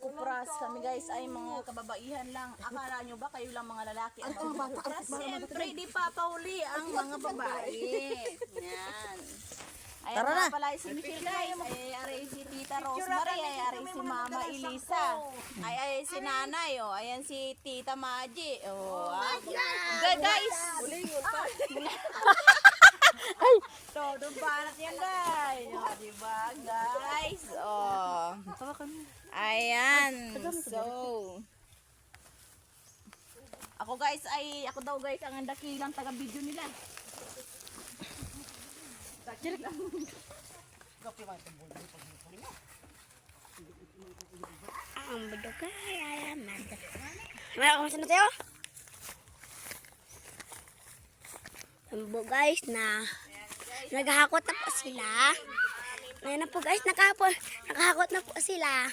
kupras. Kami guys ay mga kababaihan lang. Akala nyo ba kayo lang mga lalaki ang mga kupras? Siyempre, di pa pauli ang mga babae. Yan. Ayan Tara na na. pala si Michelle guys. Ay, aray si Tita Rosemary. Ay, aray si Mama Elisa. Ay, si Nanay. Oh. Ayan si Tita Maji. Oh, good guys. Ay. Todo balat yan guys. Oh, diba guys? Oh. Ayan. So, ako daw guys ang dakilang taga-video nila. Ang baduga ay manda. Mara kung saan tayo? Sambo guys na naghahakot na po sila. Ngayon na po guys, nakahakot na po sila.